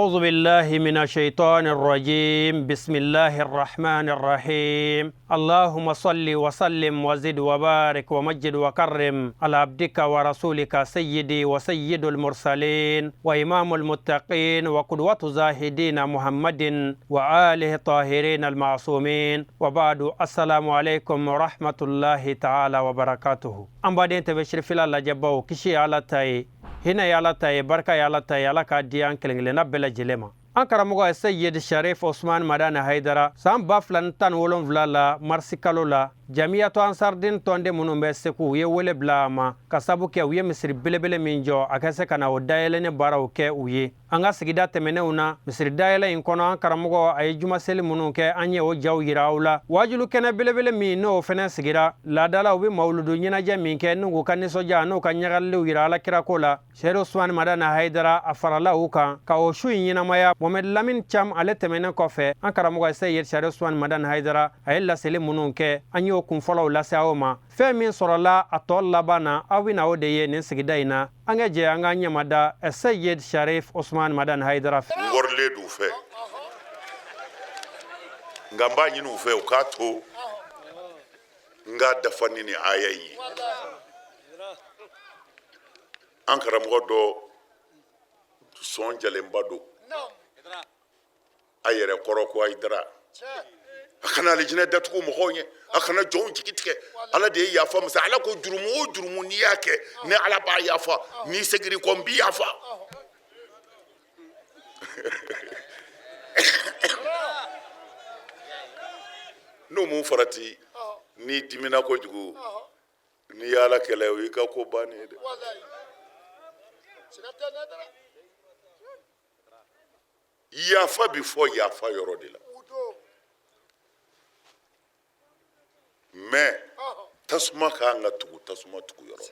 أعوذ بالله من الشيطان الرجيم بسم الله الرحمن الرحيم اللهم صل وسلم وزد وبارك ومجد وكرم على عبدك ورسولك سيدي وسيد المرسلين وإمام المتقين وقدوة زاهدين محمد وآله الطاهرين المعصومين وبعد السلام عليكم ورحمة الله تعالى وبركاته أم بعدين تبشر في الله جبوا كشي على تاي هنا يالا تاي بركة يالا تاي يالا كاديان كلنا بلا جلما أنكر مغا السيد شريف عثمان مدان هيدرا سام بافلان تان ولون فلالا مرسيكالولا جميع أنصار دين توندي منو بسكو يولي بلاما كسابو كي ويه مصر بلبل منجو أكاسي كان ودايلين باراو كي ويه أنغا سجدا تمنيونا مصر دايلين كونو أنكر مغا أي جمع سيلي منو كي أنيه وجاو يراولا واجلو كنا بلبل منو فنا سجدا لا دالا وبي مولدو نينا جامين كي نغو كان نسو جانو كان يغاليو يرالا كراكولا شريف عثمان مدان هيدرا أفرالا وكا كاوشو ينينا مايا محمد لامين cham ale temene kofe an karamogo Sayyid Sharif Usman Madan Haidara ayella sele munun ke anyo kun folo la saoma fe min sorola atol labana awina odeye nin sigidaina anga je anga nyamada Sayyid Sharif Usman Madan Haidara ngorle du fe ngamba nyinu fe ukato nga dafani ni ayayi an karamogo do son jalembado ayere koroko aidara akana lijine datuko mohonye akana jon jikitike ala de yafa musa ala ko jurumu ni yake ne ala ba yafa ni segiri ko mbi yafa no mu farati ni dimina ko jugu ni yala kelewi ka ko bane de wallahi yafa before yafa yorodila mais tasuma kanga tugu tasuma tugu yoro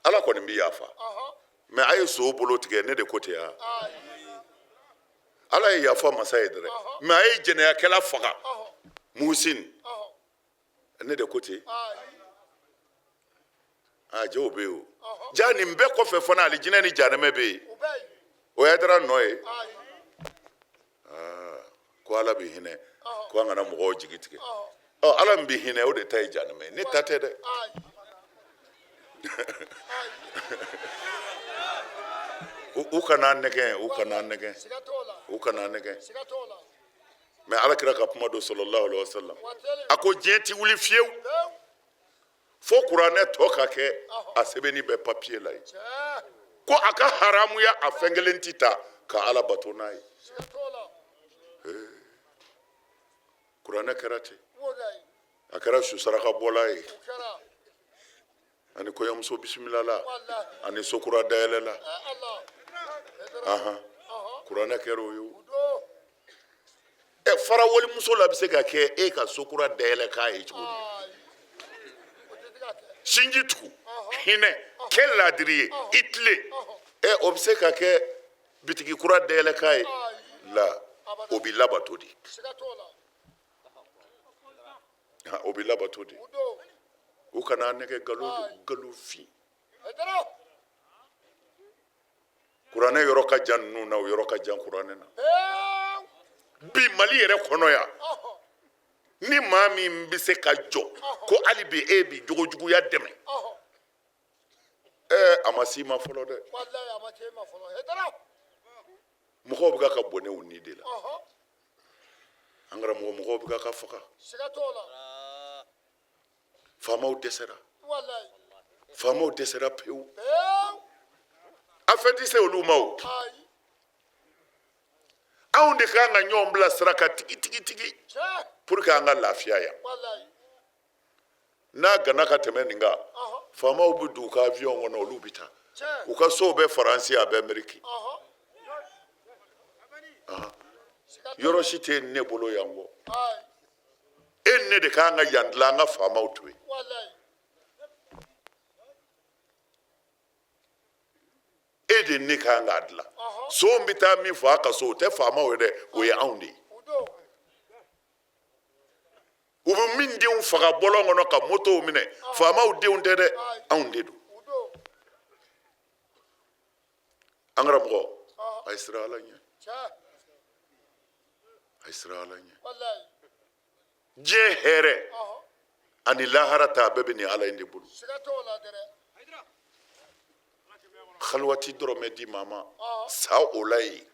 ala ko ni yafa mais ay so bolo tige ne de côté ya ala yafa masayidre mais ay jene ya kala faga musin ne de côté jobeo jani mbe ko fe fona ali jinani janame be o yadra noy ko ala bi hine ko ngana mo jigitike ala mbi hine o de tay janame ni tate de u kana nege mais ala kira ka puma do sallallahu alaihi wasallam ako jenti wuli fiew fo Qur'an to ka ke asebeni be papier lai ko aka haramu ya afengelentita ka ala batonai Qur'an karate akara shu saraka bolai ani ko yamso bismillah la ani sokura dayalela Qur'an kero yo fara woli muso la bise ka ke e ka sokura dayele ka e chudi Shinjitu, hine, kella diriye, itle, obseka ke bitiki kura dele kai la obila batodi. Obila batodi. Ukana neke galufi. Kurane yoroka jannu na yoroka jan kurane na. Bi mali yere kono ya. Ni mami mbise ka jo ko ali bi ebi jogojugu ya deme amasi ma folo de wallahi amati ma folo hedara mo buga ka bone woni de la angara mo buga ka faka siga tola fama o desera wallahi fama o desera peu afeti se olumao aunde kanga nyombla sraka tiki pour que anga lafiya ya na gana ka temeninga fama ubu du ka avion wona olubita u ka so be France ya be America yoroshite ne bolo yango enne de kanga yandla nga fama utwe ede ne kanga adla so mbita mi fa ka so te fama wede we aundi ubu min de un faga bolongo no ka moto mine fama u de un dede aunde do an karamɔgɔ a ye siran ala ɲɛ a ye siran ala ɲɛ diɲɛ hɛrɛ ani lahara ta bɛɛ bɛ nin ala in de bolo kaliwati dɔrɔmɛ di maa ma sa o la yen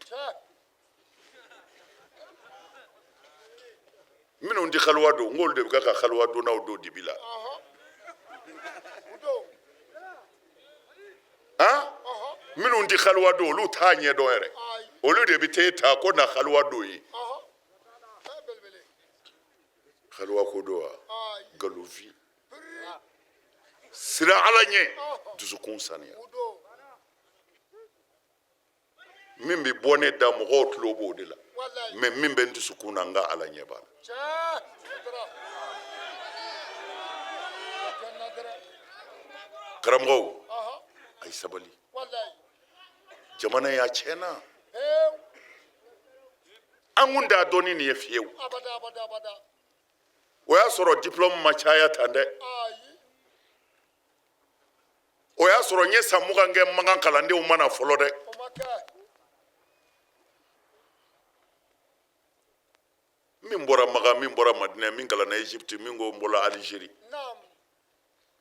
minnu tɛ kaliwa don n k'olu de bɛ ka kaliwa donnaw don dibi la minnu tɛ kaliwa don olu t'a ɲɛdɔn yɛrɛ olu de bɛ t'e ta ko na kaliwa don ye kaliwa ko don wa galonfin siran ala ɲɛ dusukun saniya min bɛ bɔ ne da mɔgɔw tulo b'o de la mɛ min bɛ n dusukun na n ka ala ɲɛ b'a la karamɔgɔw a ye sabali jamana y'a tiɲɛna an kun t'a dɔn ni nin ye fiyewu o y'a sɔrɔ diplôme ma caya tan dɛ o y'a sɔrɔ n ye san 20 kɛ makan kalandenw ma na fɔlɔ dɛ min bɔra Maka min bɔra Madinɛ min kalanna Egypte min ko n bɔra Algérie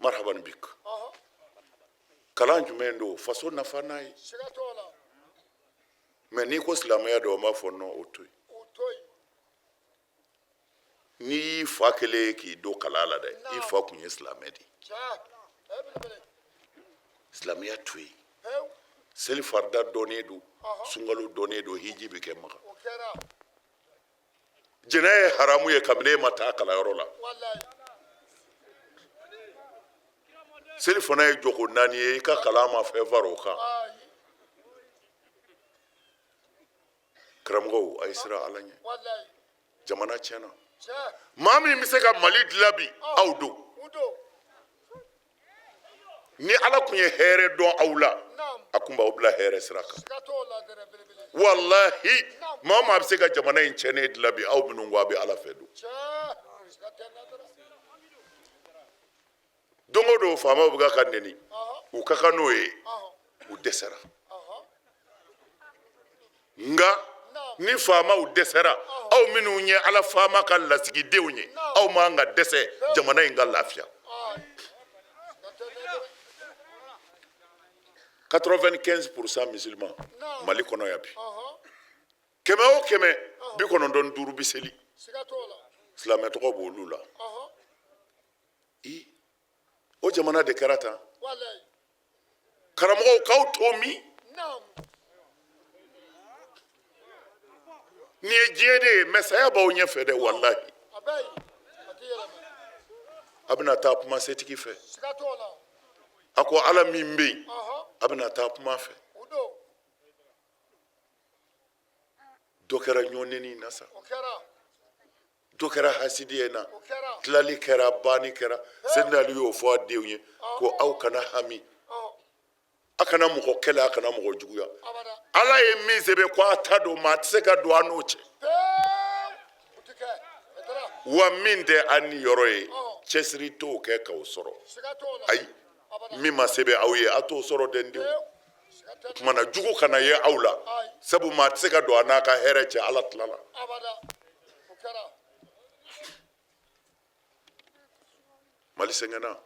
marhaban bik kalan jumɛn don faso nafa n'a ye mɛ n'i ko silamɛya don an b'a fɔ non o to yen n'i y'i fa kelen ye k'i don kalan la dɛ i fa tun ye silamɛ de ye silamɛya to yen seli farida dɔnnen don sunkalo dɔnnen don hiji bɛ kɛ Maka jɛnɛ ye haramu ye kabini e ma taa kalanyɔrɔ la seli fana ye jɔko 4 ye i ka kalan ma fɛn fara o kan karamɔgɔw a ye siran ala ɲɛ jamana tiɲɛna maa min bɛ se ka Mali dilan bi aw don ni ala tun ye hɛrɛ dɔn aw la a tun b'aw bila hɛrɛ sira kan wallahi maa maa bɛ se ka jamana in tiɲɛnen dilan bi aw minnu ko a bɛ ala fɛ don don o don faamaw bɛ ka nɛni u ka kan n'o ye u dɛsɛra nka ni faamaw dɛsɛra aw minnu ye ala faama ka lasigidenw ye aw man ka dɛsɛ jamana in ka lafiya 95% musulman Mali kɔnɔ yan bi 100 o 100 95 bɛ seli silamɛ tɔgɔ b'olu la o jamana de kɛra tan karamɔgɔw k'aw to min nin ye diɲɛ de ye mɛ saya b'aw ɲɛfɛ dɛ wallahi a bɛna taa kuma setigi fɛ a ko ala min bɛ yen a bɛna taa kuma fɛ dɔ kɛra ɲɔnɛni na sa dɔ kɛra hasidiya na tilali kɛra banni kɛra Seydina Ali y'o fɔ a denw ye ko aw kana hami a kana mɔgɔ kɛlɛ a kana mɔgɔ juguya ala ye min sɛbɛn ko a ta don maa tɛ se ka don a n'o cɛ wa min tɛ an ni yɔrɔ ye cɛsiri t'o kɛ k'o sɔrɔ ayi min ma sɛbɛn aw ye a t'o sɔrɔ dɛ n denw kumana jugu kana ye aw la sabu maa tɛ se ka don a n'a ka hɛrɛ cɛ ala tilala Mali sɛgɛnna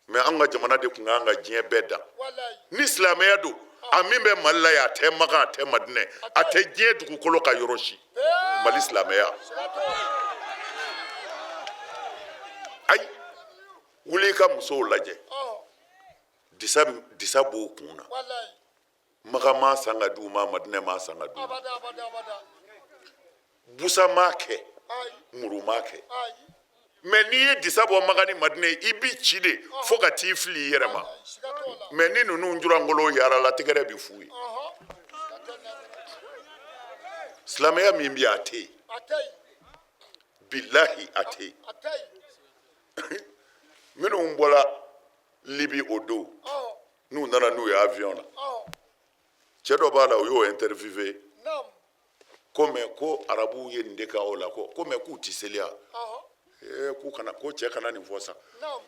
mɛ an ka jamana de tun kan ka diɲɛ bɛɛ da ni silamɛya don a min bɛ Mali la yan a tɛ Maka a tɛ Madinɛ a tɛ diɲɛ dugukolo ka yɔrɔ si Mali silamɛya ayi wuli i ka musow lajɛ disa b'o kun na Maka ma san ka d'u ma Madinɛ ma san ka d'u ma busa m'a kɛ muru m'a kɛ mɛ n'i ye disa bɔ Maka ni Madinɛ i b'i ci de fo ka t'i fili i yɛrɛ ma mɛ ni ninnu jurangolo yaarala tɛgɛrɛ bɛ f'u ye silamɛya min bɛ a tɛ yen bilahi a tɛ yen minnu bɔra Libi o don n'u nana n'u ye avion na cɛ dɔ b'a la o y'o interviewé ko mɛ ko arabuw ye nin de kɛ aw la ko mɛ k'u tɛ seli wa k'u kana ko cɛ kana nin fɔ sa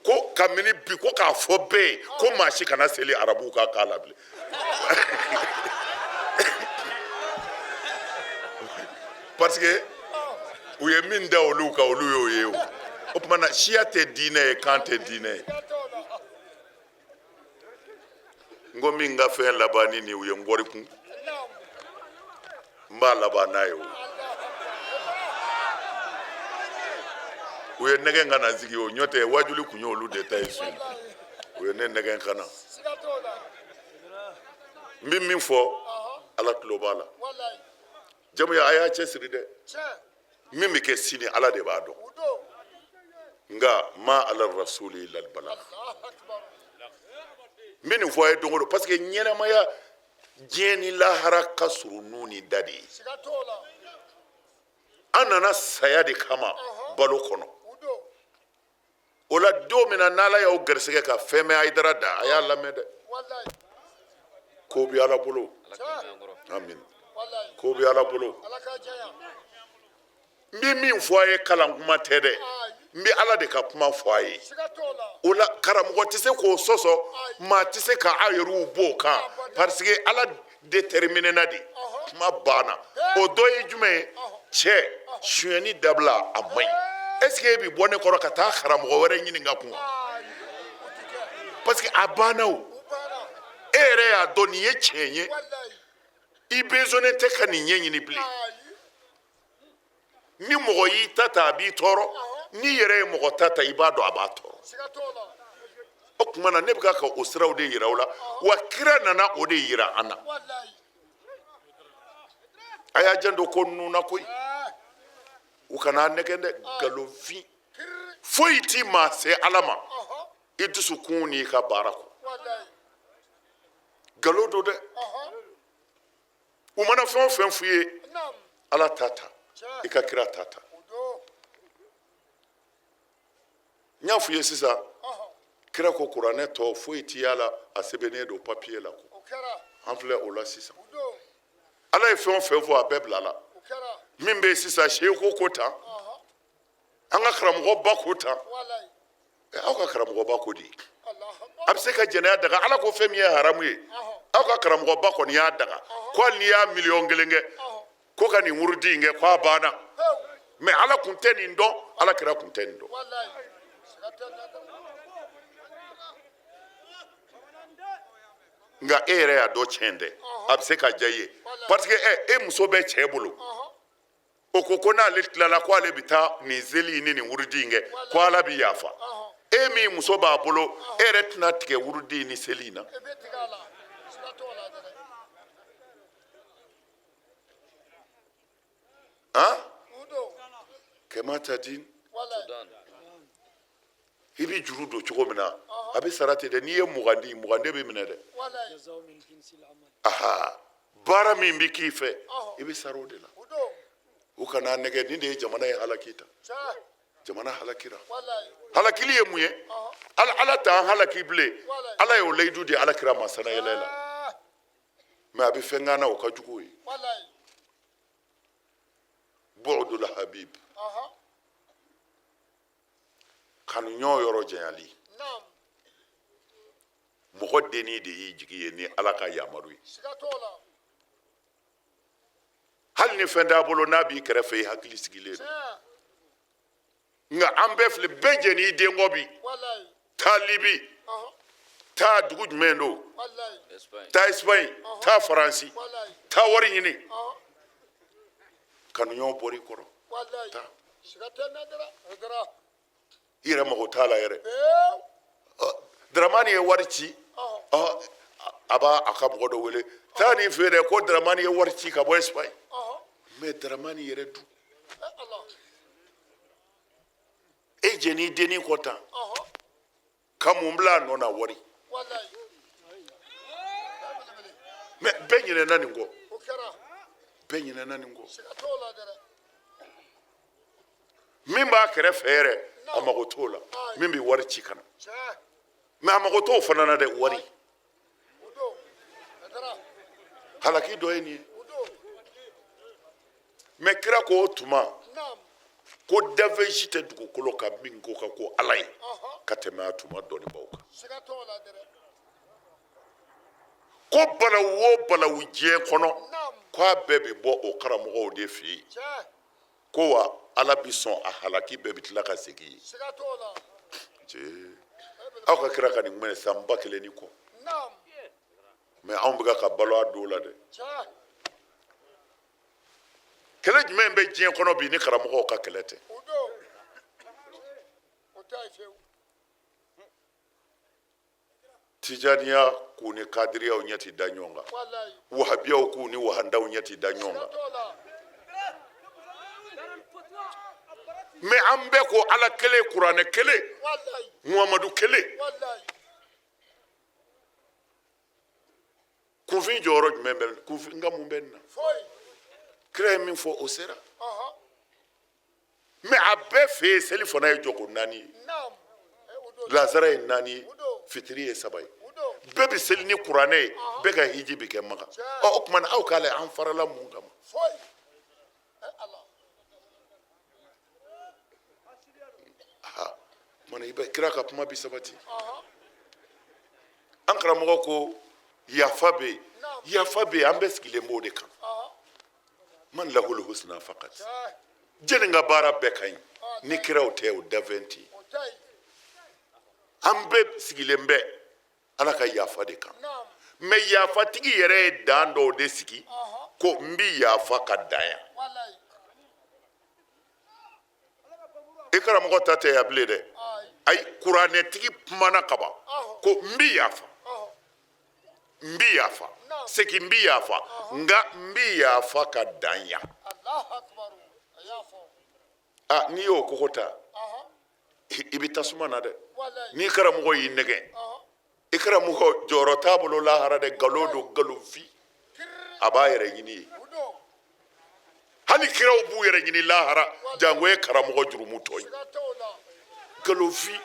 ko kabini bi ko k'a fɔ bɛɛ ye ko maa si kana seli arabuw ka kan la bilen parce que u ye min da olu kan olu y'o ye o tumana siya tɛ diinɛ ye kan tɛ diinɛ ye n ko min ka fɛn laban ni nin u ye n bɔri kun n b'a laban n'a ye o u ye nɛgɛ ka na sigi o ɲɔ tɛ wajuli kun ye olu de ta ye su u ye ne nɛgɛ ka na n bɛ min fɔ ala tulo b'a la jamu a y'a cɛsiri dɛ min bɛ kɛ sini ala de b'a dɔn nka ma ala rasuli illa al balagh n bɛ nin fɔ a ye don o don parce que ɲɛnamaya diɲɛ ni lahara ka surun n'u ni da de ye an nana saya de kama balo kɔnɔ o la don min na n'ala y'aw garisɛgɛ ka fɛn mɛn Hayidara da a y'a lamɛn dɛ ko bɛ ala bolo amin ko bɛ ala bolo n bɛ min fɔ a ye kalan kuma tɛ dɛ n bɛ ala de ka kuma fɔ a ye o la karamɔgɔ tɛ se k'o sɔsɔ maa tɛ se ka a yɛrɛw b'o kan parce que ala déterminena de kuma banna o dɔ ye jumɛn ye cɛ sonyɛni dabila a man ɲi est ce que e bɛ bɔ ne kɔrɔ ka taa karamɔgɔ wɛrɛ ɲininka kun parce que a banna o e yɛrɛ y'a dɔn nin ye tiɲɛ ye i besonnen tɛ ka nin ɲɛɲini bilen ni mɔgɔ y'i ta ta a b'i tɔɔrɔ n'i yɛrɛ ye mɔgɔ ta ta i b'a dɔn a b'a tɔɔrɔ o tuma na ne bɛ ka o siraw de yira aw la wa kira nana o de yira an na a y'a janto ko ninnu na koyi u kana nɛgɛn dɛ nkalonfin foyi t'i maa se ala ma i dusukun n'i ka baara kɔ nkalon don dɛ u mana fɛn o fɛn f'i ye ala t'a ta i ka kira t'a ta n y'a f'i ye sisan kira ko kuranɛ tɔ foyi t'i y'a la a sɛbɛnnen don papiye la ko an filɛ o la sisan ala ye fɛn o fɛn fɔ a bɛɛ bila la min bɛ yen sisan seko ko tan an ka karamɔgɔba ko tan aw ka karamɔgɔba ko di a bɛ se ka jɛnɛya daga ala ko fɛn min ye haramu ye aw ka karamɔgɔba kɔni y'a daga ko hali n'i y'a miliyɔn kelen kɛ ko ka nin wurudi in kɛ k'a banna mɛ ala kun tɛ nin dɔn ala kira kun tɛ nin dɔn nka e yɛrɛ y'a dɔn tiɲɛ tɛ a bɛ se ka diya i ye parce que e muso bɛ cɛ bolo o ko n'ale tilala ko ale bɛ taa nin zeli ni nin wurudi in kɛ ko ala bɛ yafa e min muso b'a bolo e yɛrɛ tɛna tigɛ wurudi ni seli in na kɛmɛ ta di i bɛ juru don cogo min na a bɛ sara ten dɛ n'i ye mugan di bɛ minɛ dɛ aha baara min bɛ k'i fɛ i bɛ sara o de la u kana nɛgɛ nin de ye jamana ye halaki ta jamana halakira halakili ye mun ye ala t'an halaki bilen ala y'o layidu di alakira ma sanayɛlɛ la mɛ a bɛ fɛn kan na o ka jugu ye bu'dul habib kanuɲɔgɔn yɔrɔ janyali mɔgɔ denni de y'i jigi ye ni ala ka yamaru ye hali ni fɛn t'a bolo n'a b'i kɛrɛfɛ i hakili sigilen don nka an bɛɛ filɛ bɛɛ jɛ n'i den kɔ bi taa libi taa dugu jumɛn don taa Espagne taa Faransi taa wari ɲini kanuɲɔgɔn bɔr'i kɔrɔ taa i yɛrɛ mago t'a la yɛrɛ Daramani ye wari ci a b'a ka mɔgɔ dɔ wele taa nin fɛ dɛ ko Daramani ye wari ci ka bɔ Espagne mɛ Daramani yɛrɛ dun e jɛn'i denni kɔ tan ka mun bila a nɔ na wari mɛ bɛɛ ɲinɛna nin kɔ bɛɛ ɲinɛna nin kɔ min b'a kɛrɛfɛ yɛrɛ a mago t'o la min bɛ wari ci kana mɛ a mago t'o fana na dɛ wari halaki dɔ ye nin ye mɛ kira ko o tuma ko dafe si tɛ dugukolo kan min ko ka ko ala ye ka tɛmɛ a tuma dɔnnibaw kan ko balawu o balawu diɲɛ kɔnɔ k'a bɛɛ bɛ bɔ o karamɔgɔw de fɛ yen ko wa ala bi sɔn a halaki bɛɛ bi tila ka segin yen aw ka kira ka nin mɛn san 1000 ni kɔ mɛ anw bɛ ka balo a dɔw la dɛ kɛlɛ jumɛn bɛ diɲɛ kɔnɔ bi ni karamɔgɔw ka kɛlɛ tɛ tijaniya k'u ni kadiriyaw ɲɛ ti da ɲɔgɔn kan wahabiyaw k'u ni wahandaw ɲɛ ti da ɲɔgɔn kan mɛ an bɛɛ ko ala kelen kuranɛ kelen muhamadu kelen kunfin jɔyɔrɔ jumɛn bɛ kunfin ka mun bɛ nin na kira ye min fɔ o sera mɛ a bɛɛ fɛ yen seli fana ye jɔko 4 ye lazara ye 4 ye fitiri ye 7 ye bɛɛ bɛ seli ni kuranɛ ye bɛɛ ka hiji bɛ kɛ maka o tuma na aw k'a la an farala mun kama mana i bɛ kira ka kuma bi sabati an karamɔgɔ ko yafa bɛ yen an bɛɛ sigilen b'o de kan man lahul husna faqat jɛni ka baara bɛɛ ka ɲi ni kiraw tɛ o dafɛn tɛ an bɛɛ sigilen bɛ ala ka yafa de kan mɛ yafatigi yɛrɛ ye dan dɔw de sigi ko n bi yafa ka dan yan i karamɔgɔ ta tɛ yan bilen dɛ ayi kuranɛtigi kumana kaban ko n bi yafa seki n bi yafa nka n bi yafa ka dan yan n'i y'o kogo ta i bɛ tasuma na dɛ n'i karamɔgɔ y'i nɛgɛ i karamɔgɔ jɔyɔrɔ t'a bolo lahara dɛ nkalon don nkalonfin a b'a yɛrɛ ɲini ye hali kiraw b'u yɛrɛ ɲini lahara jango ye karamɔgɔ jurumutɔ ye nkalonfin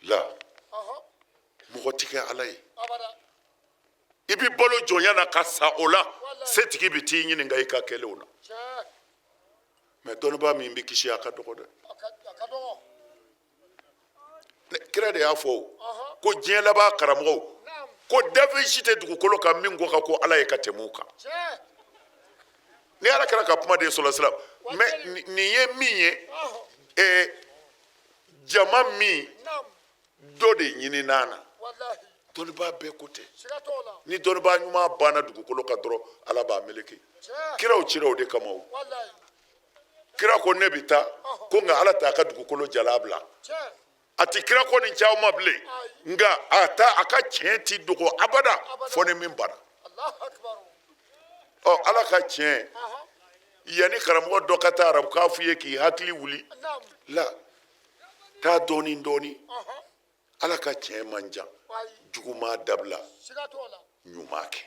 la mɔgɔ ti kɛ ala ye i bɛ balo jɔnya na ka sa o la setigi bɛ t'i ɲininka i ka kɛlenw na mɛ dɔnnibaa min bɛ kisi a ka dɔgɔ dɛ kira de y'a fɔ ko diɲɛ laban karamɔgɔw ko dafe si tɛ dugukolo kan min ko ka ko ala ye ka tɛmɛ u kan ni ala kɛra ka kuma de sɔrɔ sira mɛ nin ye min ye jama min dɔ de ɲini n'a na dɔnnibaa bɛɛ ko tɛ ni dɔnnibaa ɲuman banna dugukolo kan dɔrɔn ala b'a meleke kiraw cira o de kama o kira ko ne bɛ taa ko nka ala t'a ka dugukolo jala bila a ti kira ko nin caman ma bilen nka a ka tiɲɛ ti dogo abada fɔ ni min bara ala ka tiɲɛ yanni karamɔgɔ dɔ ka taa arabu k'a f'i ye k'i hakili wuli la taa dɔɔni dɔɔni ala ka tiɲɛ man jan juguman dabila ɲuman kɛ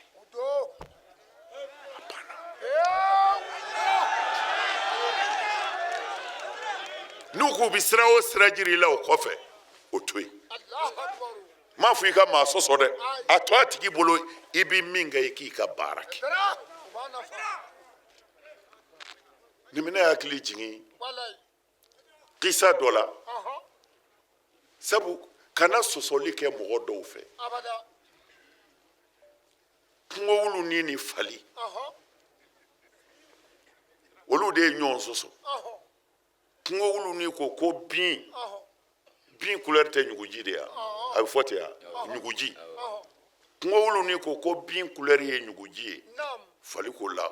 a banna n'u k'u bɛ sira o sira jiri la o kɔfɛ o to yen m'a fɔ i ka maa sɔsɔ dɛ a to a tigi bolo i bɛ min kɛ i k'i ka baara kɛ nin bɛ ne hakili jigin kisa dɔ la sabu kana sɔsɔli kɛ mɔgɔ dɔw fɛ kungowulu ni fali olu de ye ɲɔgɔn sɔsɔ kungowulu ni ko bin couleur tɛ ɲuguji de ya a bɛ fɔ ten ya ɲuguji kungowulu ni ko bin couleur ye ɲuguji ye fali ko la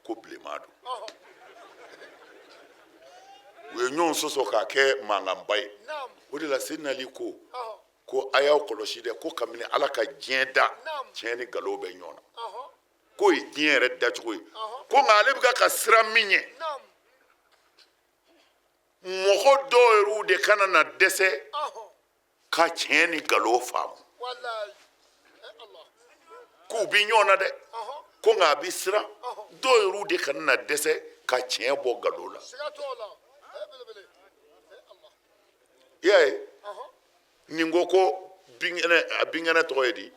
ko bilenman don u ye ɲɔgɔn sɔsɔ k'a kɛ mankanba ye o de la Seydina Ali ko a y'aw kɔlɔsi dɛ ko kabini ala ka diɲɛ da tiɲɛ ni nkalon bɛ ɲɔgɔn na k'o ye diɲɛ yɛrɛ dacogo ye ko nka ale bɛ ka siran min ɲɛ mɔgɔ dɔw yɛrɛw de kana na dɛsɛ ka tiɲɛ ni nkalon faamu k'u bɛ ɲɔgɔn na dɛ ko nka a bɛ siran dɔw yɛrɛw de kana na dɛsɛ ka tiɲɛ bɔ nkalon la i y'a ye nin ko ko binkɛnɛ tɔgɔ ye di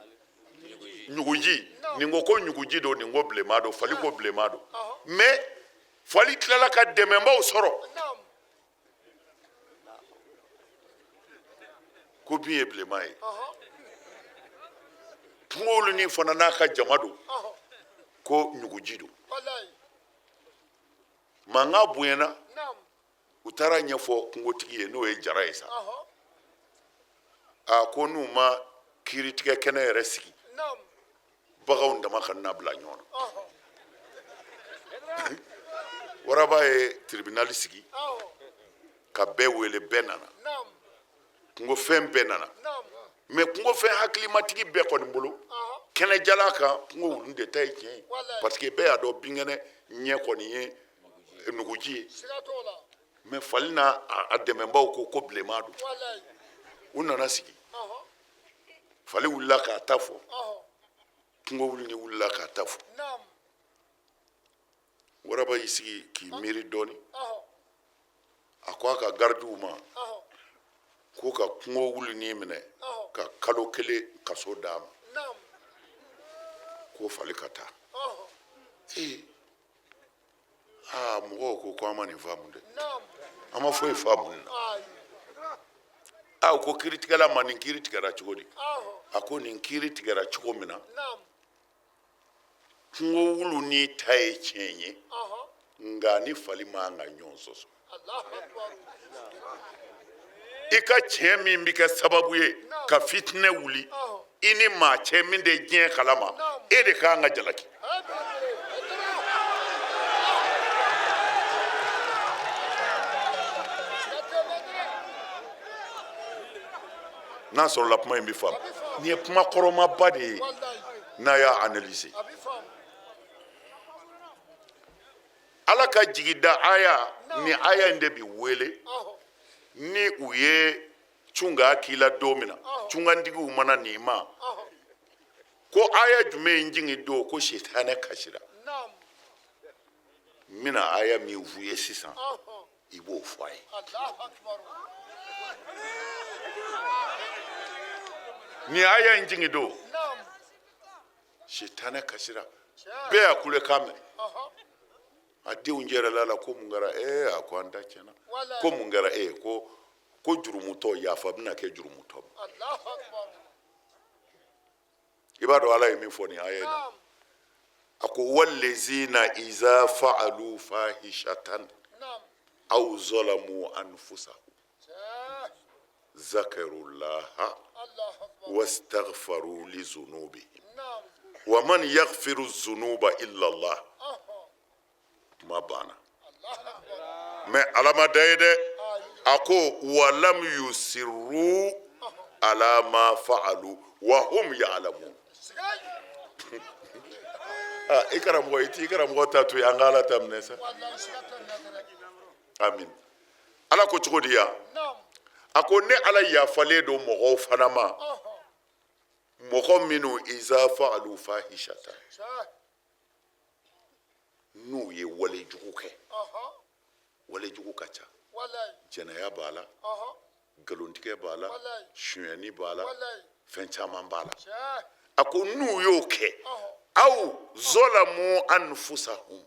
ɲuguji nin ko ko ɲuguji do nin ko bilenma do fali ko bilenma do mais fali tilala ka dɛmɛbaw sɔrɔ ko bin ye bilenma ye kungo ni fana n'a ka jama do ko ɲuguji do mankan bonyana u taara ɲɛfɔ kungotigi ye n'o ye jara ye sa a ko n'u ma kiiritigɛ kɛnɛ yɛrɛ sigi baganw dama ka na bila ɲɔgɔn na waraba ye tribunal sigi ka bɛɛ wele bɛɛ nana kungofɛn bɛɛ nana mais kungofɛn hakilimatigi bɛɛ kɔni bolo kɛnɛjala kan kungo wulu de ta ye tiɲɛ ye parce que bɛɛ y'a dɔn binkɛnɛ ɲɛ kɔni ye nuguji ye mais fali n'a a dɛmɛbaw ko bilenma do u nana sigi fali wulila k'a ta fɔ kungo wuli wulila k'a ta fɔ waraba y'i sigi k'i miiri dɔɔni a ko a ka gardiw ma ko ka kungo wuli ni minɛ ka kalo kelen kaso d'a ma ko fali ka taa mɔgɔw ko an ma nin faamu dɛ an ma foyi faamu nin na u ko kiiritigɛla ma nin kiiri tigɛra cogo di a ko nin kiiri tigɛra cogo min na kungo wulu ni ta ye tiɲɛ ye nka ni fali man ka ɲɔgɔn sɔsɔ i ka tiɲɛ min bɛ kɛ sababu ye ka fitinɛ wuli i ni maa cɛ min de diɲɛ kalama e de kan ka jalaki n'a sɔrɔla kuma in bɛ faamu nin ye kuma kɔrɔmaba de ye n'a y'a analyser ala ka jigida aya ni aya in de bi wele ni u ye cunga kila don min na cungantigiw mana nin ma ko aya jumɛn jigin don ko sitanɛ kasira n bɛna aya min f'u ye sisan i b'o fɔ a ye ni aya in jigin don sitanɛ kasira bɛɛ y'a kule kan mɛn a denw jɛrɛla la ko mun kɛra a ko an ta tiɲɛna ko mun kɛra ko jurumutɔ yafa bɛna kɛ jurumutɔ ma i b'a dɔn ala ye min fɔ nin aya in na a ko wallezina iza fa'alu fahishatan aw zalamu anfusahum zakarullaha wastaghfaru li zunubihim wa man yaghfiru zunuba illa Allah ma bana mais alama daye dɛ a ko walam yusirru ala ma fa'alu wa hum ya'lamun i karamɔgɔ i t'i karamɔgɔ ta to yen an ka ala ta minɛ sa amin ala ko cogo di yan a ko ne ala yafalen don mɔgɔw fana ma mɔgɔ minnu iza fa'alu fahishatan n'u ye walejugu kɛ walejugu ka ca jɛnɛya b'a la nkalontigɛ b'a la sonyɛni b'a la fɛn caman b'a la a ko n'u y'o kɛ aw zalamu anfusahum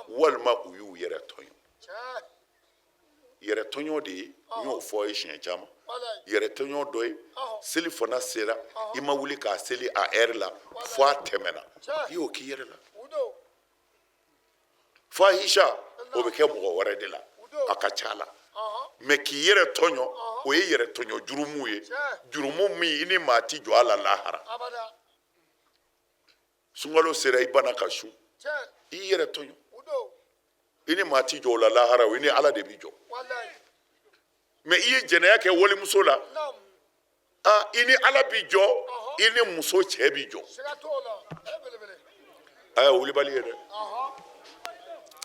walima u y'u yɛrɛ tɔɲɔ yɛrɛ tɔɲɔ de ye n y'o fɔ ye siɲɛ caman yɛrɛ tɔɲɔ dɔ ye seli fana sera i ma wuli k'a seli a ɛri la fo a tɛmɛna i y'o k'i yɛrɛ la fahisha o bɛ kɛ mɔgɔ wɛrɛ de la a ka ca la mais k'i yɛrɛ tɔɲɔ o ye yɛrɛ tɔɲɔ jurumu ye jurumu min i ni maa ti jɔ a la lahara sunkalo sera i bana ka sun i yɛrɛ tɔɲɔ i ni maa ti jɔ o la lahara o i ni ala de bi jɔ mais i ye jɛnɛya kɛ walimuso la i ni ala bi jɔ i ni muso cɛ bi jɔ a y'a wulibali ye dɛ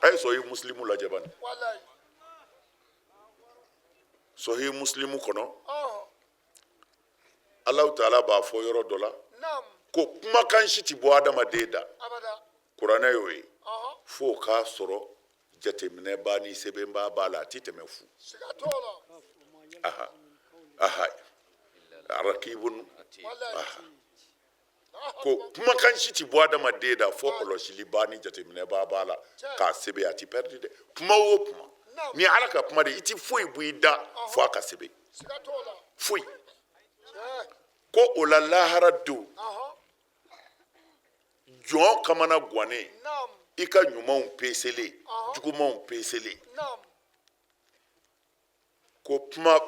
a ye sɔhi muslimu lajɛ bani sɔhi muslimu kɔnɔ Allahu Taala b'a fɔ yɔrɔ dɔ la ko kumakan si ti bɔ adamaden da kuranɛ y'o ye fo k'a sɔrɔ jateminɛ b'a ni sɛbɛnbaa b'a la a ti tɛmɛ fu rakibun ko kumakan si ti bɔ adamaden da fɔ kɔlɔsili ba ni jateminɛ b'a la k'a sɛbɛn a ti pɛridi dɛ kuma o kuma ni ala ka kuma de i ti foyi bɔ i da fɔ a ka sɛbɛn foyi ko o la lahara don jɔn kamana gannen i ka ɲumanw peselen jugumanw peselen ko kuma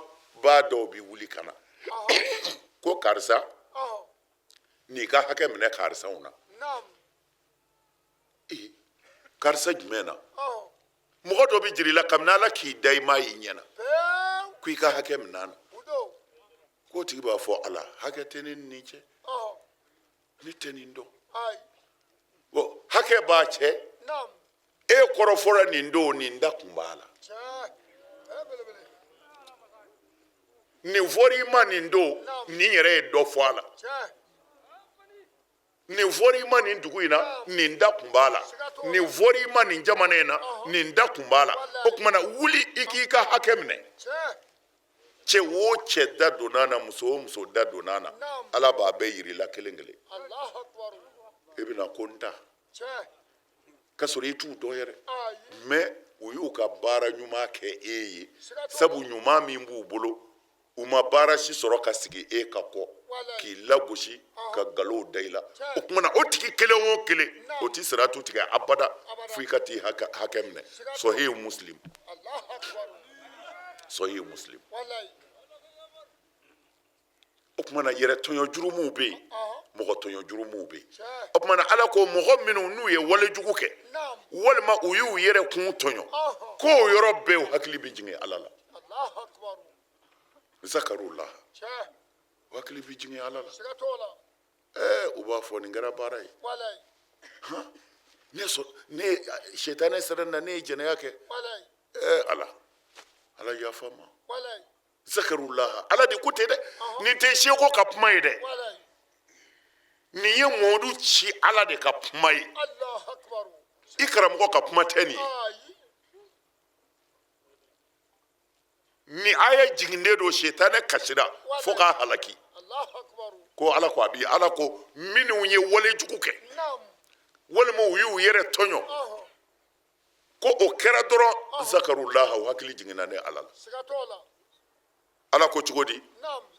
b'a dɔw bi wuli ka na ko karisa n'i ka hakɛ minɛ karisaw na karisa jumɛn na mɔgɔ dɔ bɛ jira i la kabini ala k'i da i m'a y'i ɲɛna ko i ka hakɛ minɛ na k'o tigi b'a fɔ ala hakɛ tɛ ne ni nin cɛ ne tɛ nin dɔn hakɛ b'a cɛ e kɔrɔfɔra nin don nin da kun b'a la nin fɔra i ma nin don nin yɛrɛ ye dɔ fɔ a la nin fɔra i ma nin dugu in na nin da kun b'a la nin fɔra i ma nin jamana in na nin da kun b'a la o tuma na wuli i k'i ka hakɛ minɛ cɛ o cɛ da donna na muso o muso da donna na ala b'a bɛɛ yiri la kelen kelen e bɛna ko n ta ka sɔrɔ i t'u dɔn yɛrɛ mɛ u y'u ka baara ɲuman kɛ e ye sabu ɲuman min b'u bolo u ma baara si sɔrɔ ka sigi e ka kɔ k'i lagosi ka nkalon da i la o tuma na o tigi kelen o kelen o ti siratu tigɛ abada fo i ka t'i hakɛ minɛ sahih muslim sahih muslim o tuma na yɛrɛ tɔɲɔ jurumuw bɛ yen mɔgɔ tɔɲɔ jurumuw bɛ yen o tuma na ala ko mɔgɔ minnu n'u ye walejugu kɛ walima u y'u yɛrɛ kun tɔɲɔ k'o yɔrɔ bɛɛ u hakili bɛ jigin ala la zakarullah u hakili bɛ jigin ala la u b'a fɔ nin kɛra baara ye ne sɛtanɛ sera na ne ye jɛnɛya kɛ ala yafa n ma zakarullah ala de ko ten dɛ nin tɛ seko ka kuma ye dɛ nin ye mɔdu ci ala de ka kuma ye i karamɔgɔ ka kuma tɛ nin ye ni aya jiginnen don sɛtanɛ kasira fo k'a halaki ko ala ko ala ko minnu ye walejugu kɛ walima u y'u yɛrɛ tɔɲɔ ko o kɛra dɔrɔn zakarullah u hakili jiginna ne ala la ala ko cogo di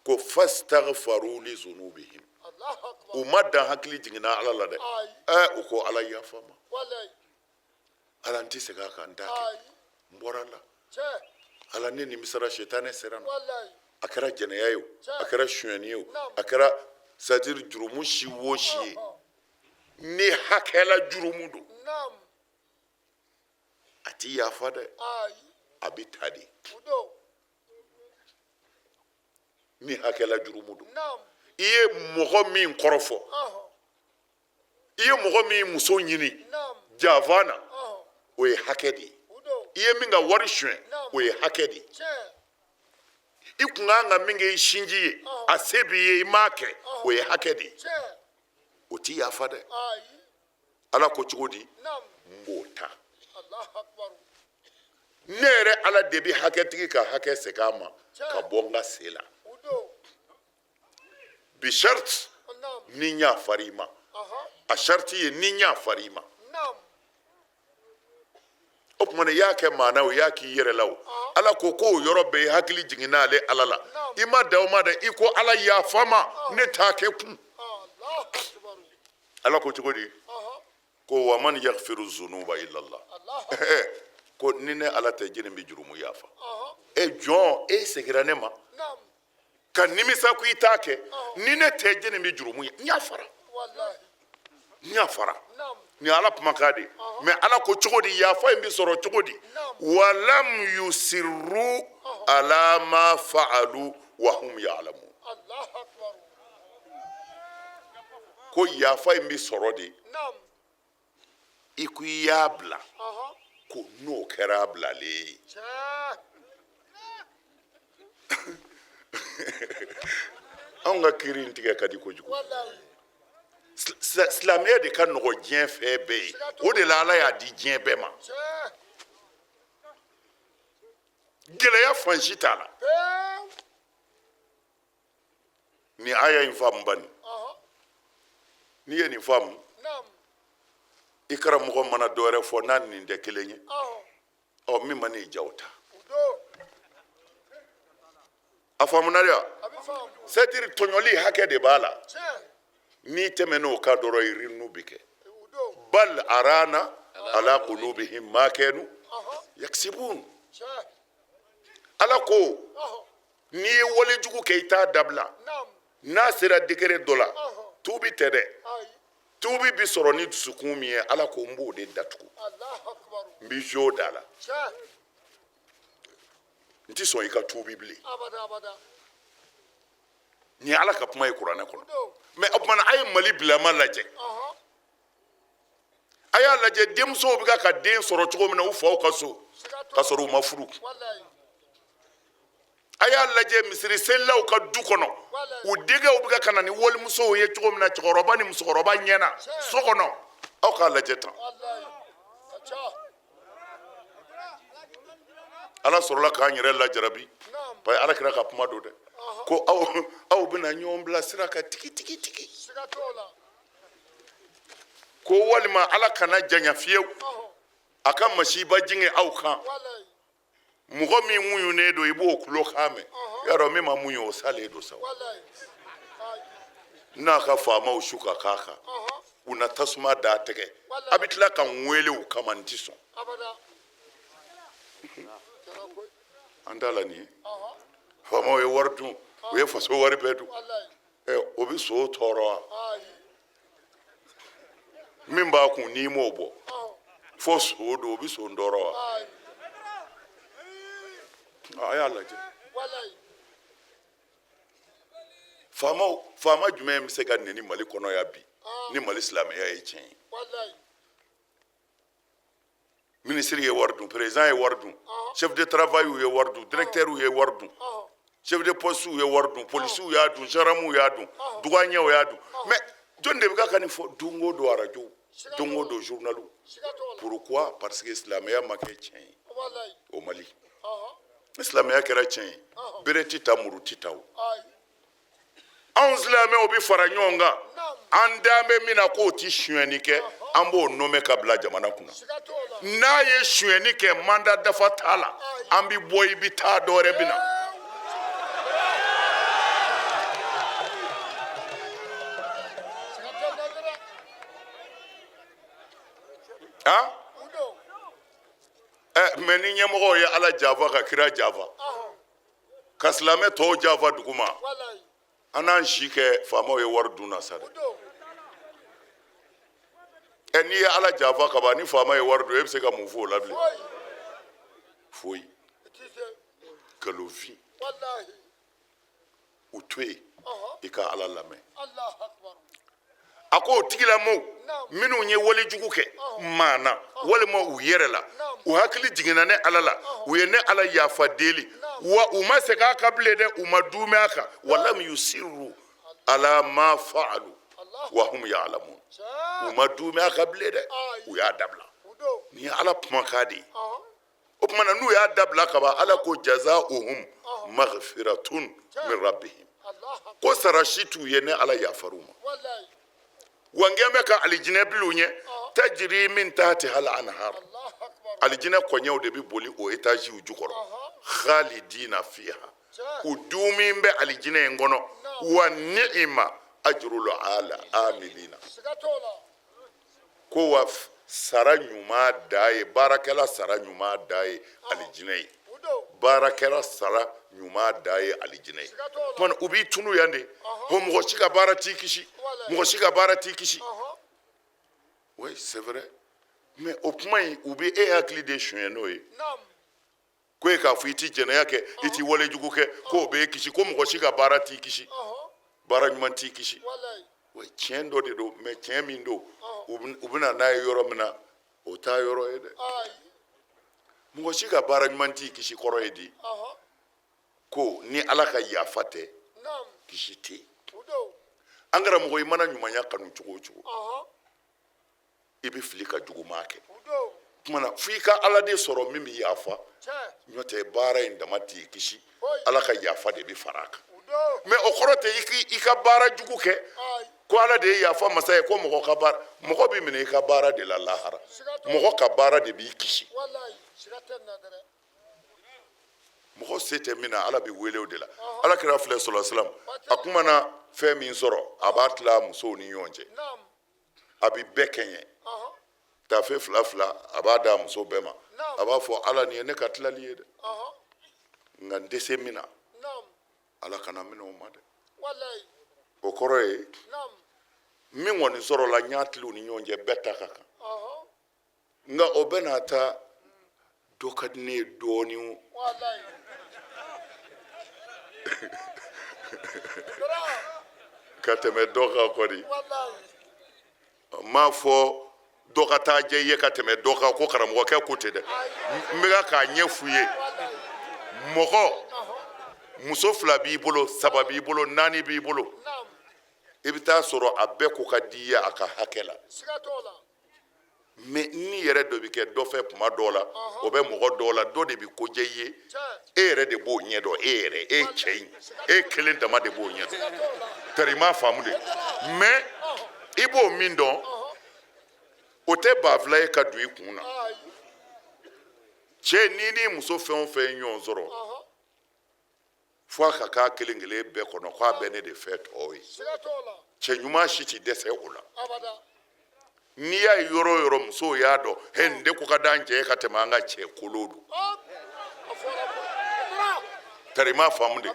ko fastaghfaru li zunubihim u ma dan hakili jiginna ala la dɛ u ko ala yafa n ma ala n tɛ segin a kan n t'a kɛ n bɔra la ala ne nimisara sɛtanɛ sera na a kɛra jɛnɛya ye o a kɛra sonyɛni ye o a kɛra c'est-à-dire jurumu si o si ye ni hakɛla jurumu don a ti yafa dɛ a bɛ ta de ni hakɛla jurumu don i ye mɔgɔ min kɔrɔfɔ i ye mɔgɔ min muso ɲini janfa na o ye hakɛ de ye i ye min ka wari suɲɛ o ye hakɛ de ye i kun kan ka min kɛ i sinji ye a se b'i ye i m'a kɛ o ye hakɛ de ye o ti yafa dɛ ala ko cogo di n b'o ta ne yɛrɛ ala de bɛ hakɛtigi ka hakɛ segin a ma ka bɔ n ka se la bi sharti ni n y'a fara i ma a sharti ye ni n y'a fara i ma o tuma na i y'a kɛ maa na o i y'a k'i yɛrɛ la o ala ko k'o yɔrɔ bɛɛ i hakili jiginna ale ala la i ma da o ma dɛ i ko ala yafa ma ne t'a kɛ kun ala ko cogo di ko wa man yaghfiru zunuba illa Allah ko ni ne ala tɛ jeni bɛ jurumu yafa jɔn e segira ne ma ka nimisa ko i t'a kɛ ni ne tɛ jeni bɛ jurumu n y'a fara n y'a fara ni ala kumakan de mais ala ko cogo di yafa in bɛ sɔrɔ cogo di walam yusirru ala ma fa'alu wa hum ya'lamun ko yafa in bɛ sɔrɔ de i ko i y'a bila ko n'o kɛra a bilalen ye anw ka kiiri in tigɛ ka di kojugu silamɛya de ka nɔgɔ diɲɛ fɛn bɛɛ ye o de la ala y'a di diɲɛ bɛɛ ma gɛlɛya fan si t'a la ni aya in faamu bani n'i ye nin faamu i karamɔgɔ mana dɔ wɛrɛ fɔ n'a nin tɛ kelen ye min ma n'i ja o ta a faamuna de wa c'est-à-dire tɔɲɔli hakɛ de b'a la n'i tɛmɛn'o kan dɔrɔn yiririnu bɛ kɛ bal arana ala qulubihim ma kanu yaksibun ala ko n'i ye walejugu kɛ i t'a dabila n'a sera degré dɔ la tuubi tɛ dɛ tuubi bi sɔrɔ ni dusukun min ye ala ko n b'o de datugu n bi jo da la n ti sɔn i ka tuubi bilen ni ala ka kuma ye kuranɛ kɔnɔ mais o kumana a ye mali bilama lajɛ a y'a lajɛ denmusow bɛ ka den sɔrɔ cogo min na u faw ka so ka sɔrɔ u ma furu a y'a lajɛ misiri selilaw ka du kɔnɔ u denkɛw bɛ ka na ni walimusow ye cogo min na cɛkɔrɔba ni musokɔrɔba ɲɛna so kɔnɔ aw k'a lajɛ tan ala sɔrɔla k'an yɛrɛ lajarabi parce que ala kira ka kuma don dɛ ko aw bɛna ɲɔgɔn bila sira kan tigi ko walima ala kana janya fiyewu a ka masiba jigin aw kan mɔgɔ min muɲunen don i b'o tulo kan mɛn yarɔ min ma muɲu o salen don sa n'a ka faamaw su ka k'a kan u na tasuma d'a tɛgɛ a bɛ tila ka n wele u kama n ti sɔn an t'a la nin ye faamaw ye wari dun u ye faso wari bɛɛ dun o bɛ so tɔɔrɔ wa min b'a kun n'i m'o bɔ fo so don o bɛ so tɔɔrɔ wa a y'a lajɛ faama jumɛn bɛ se ka nɛni mali kɔnɔ yan bi ni mali silamɛya ye tiɲɛ ye minisiri ye wari dun président ye wari dun chef de travail ye wari dun directeur ye wari dun chef de poste ye wari dun policiers y'a dun gendarmes y'a dun douaniers y'a dun mais jɔn de bɛ ka nin fɔ don o don radio don o don journal pourquoi parce que silamɛya ma kɛ tiɲɛ ye o mali ni silamɛya kɛra tiɲɛ ye bere ti ta muru ti ta o anw silamɛw bɛ fara ɲɔgɔn kan an dan bɛ min na k'o ti sonyɛni kɛ an b'o nɔmɛ ka bila jamana kunna n'a ye sonyɛni kɛ mandat dafa t'a la an bɛ bɔ i bɛ taa dɔ wɛrɛ bɛ na mais ni ɲɛmɔgɔw ye ala janfa ka kira janfa ka silamɛ tɔw janfa duguma an n'an si kɛ faamaw ye wari dun na sa dɛ n'i ye ala janfa ka ban ni faama ye wari dun e bɛ se ka mun fɔ o la bilen foyi galonfin u to yen i ka ala lamɛn a ko o tigilamɔgɔw minnu ye walejugu kɛ maana walima u yɛrɛ la u hakili jiginna ne ala la u ye ne ala yafa deli wa u ma segin a kan bilen dɛ u ma duumɛ a kan walam yusiru ala ma fa'alu wa hum ya'lamun u ma duumɛ a kan bilen dɛ u y'a dabila nin ye ala kumakan de ye o tuma na n'u y'a dabila ka ban ala ko jaza'uhum maghfiratun min rabbihim ko sara si t'u ye ne ala yafar'u ma wa n kɛn bɛ ka alijinɛ bil'u ɲɛ tajiri min tahtiha al-anhar alijinɛ kɔɲɛw de bɛ boli o etaziw jukɔrɔ khalidina fiha u dumin bɛ alijinɛ in kɔnɔ wa ni'ima ajrul amilina ko wa sara ɲuman da ye baarakɛla sara ɲuman da ye alijinɛ ye baarakɛla sara ɲuman da ye alijinɛ ye tuma u b'i tunu yan de ko mɔgɔ si ka baara t'i kisi mɔgɔ si ka baara t'i kisi oui c'est vrai mais o kuma in u bɛ e hakili de sonyɛ n'o ye ko e k'a fɔ i ti jɛnɛya kɛ i ti walejugu kɛ ko o b'e kisi ko mɔgɔ si ka baara t'i kisi baara ɲuman t'i kisi oui tiɲɛ dɔ de don mais tiɲɛ min don u bɛna n'a ye yɔrɔ min na o t'a yɔrɔ ye dɛ mɔgɔ si ka baara ɲuman t'i kisi kɔrɔ ye di ko ni ala ka yafa tɛ kisi tɛ an karamɔgɔ i mana ɲumanya kanu cogo o cogo i bɛ fili ka juguman kɛ kumana f'i ka ala de sɔrɔ min bɛ yafa n'o tɛ baara in dama t'i kisi ala ka yafa de bɛ fara a kan mais o kɔrɔ tɛ i ka baara jugu kɛ ko ala de ya fa masa ye ko mɔgɔ ka baara mɔgɔ bi minɛ i ka baara de la lahara mɔgɔ ka baara de b'i kisi mɔgɔ se tɛ min na ala bi wele o de la ala kira filɛ sɔlɔ silam a kuma na fɛn min sɔrɔ a b'a tila musow ni ɲɔgɔn cɛ a bi bɛɛ kɛɲɛ tafe fila fila a b'a da muso bɛɛ ma a b'a fɔ ala nin ye ne ka tilali ye dɛ nka n dɛsɛ min na ala kana minɛ o ma dɛ o kɔrɔ ye min kɔni sɔrɔla n y'a tili u ni ɲɔgɔn cɛ bɛɛ ta ka kan nka o bɛ n'a ta dɔ ka di ne ye dɔɔni ka tɛmɛ dɔ kan kɔni n m'a fɔ dɔ ka taa jɛ i ye ka tɛmɛ dɔ kan ko karamɔgɔkɛ ko ten dɛ n bɛ k'a ɲɛ f'u ye mɔgɔ muso fila b'i bolo saba b'i bolo naani b'i bolo i bɛ taa sɔrɔ a bɛɛ ko ka di i ye a ka hakɛ la mɛ ni yɛrɛ dɔ bɛ kɛ dɔ fɛ tuma dɔw la o bɛ mɔgɔ dɔw la dɔ de bɛ ko jɛ i ye e yɛrɛ de b'o ɲɛ dɔn e yɛrɛ e cɛ in e kelen dama de b'o ɲɛ dɔn tari i m'a faamu de mɛ i b'o min dɔn o tɛ banfula ye ka don i kun na cɛ n'i ni muso fɛn o fɛn ye ɲɔgɔn sɔrɔ fo a ka k'a kelen kelen bɛɛ kɔnɔ k'a bɛ ne de fɛ tɔw ye cɛ ɲuman si tɛ dɛsɛ o la n'i y'a ye yɔrɔ o yɔrɔ musow y'a dɔn he nin de ko ka d'an cɛ ye ka tɛmɛ an ka cɛ kolon don tari i m'a faamu de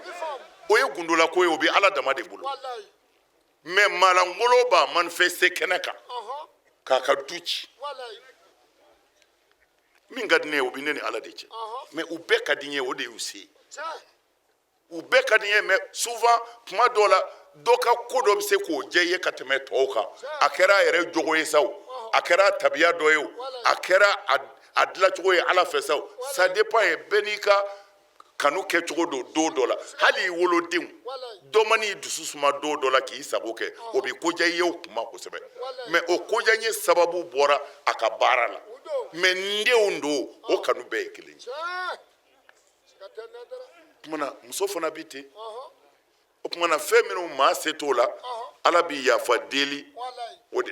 o ye gundola ko ye o bɛ ala dama de bolo mɛ maalankolo b'a manifeste kɛnɛ kan k'a ka du ci min ka di ne ye o bɛ ne ni ala de cɛ mɛ u bɛɛ ka di n ye o de y'u se u bɛɛ ka di n ye mɛ souvent tuma dɔw la dɔ ka ko dɔ bɛ se k'o diya i ye ka tɛmɛ tɔw kan a kɛra a yɛrɛ jogo ye sa o a kɛra tabiya dɔ ye o a kɛra a dilancogo ye ala fɛ sa o ça dépend ye bɛɛ n'i ka kanu kɛcogo don dɔ la hali i wolodenw dɔ ma n'i dusu suma don dɔ la k'i sago kɛ o bɛ ko diya i ye o kuma kosɛbɛ mɛ o ko diya n ye sababu bɔra a ka baara la mɛ n denw don o kanu bɛɛ ye kelen ye kumana muso fana bi ten o kumana fɛn minnu maa se t'o la ala bi yafa deli o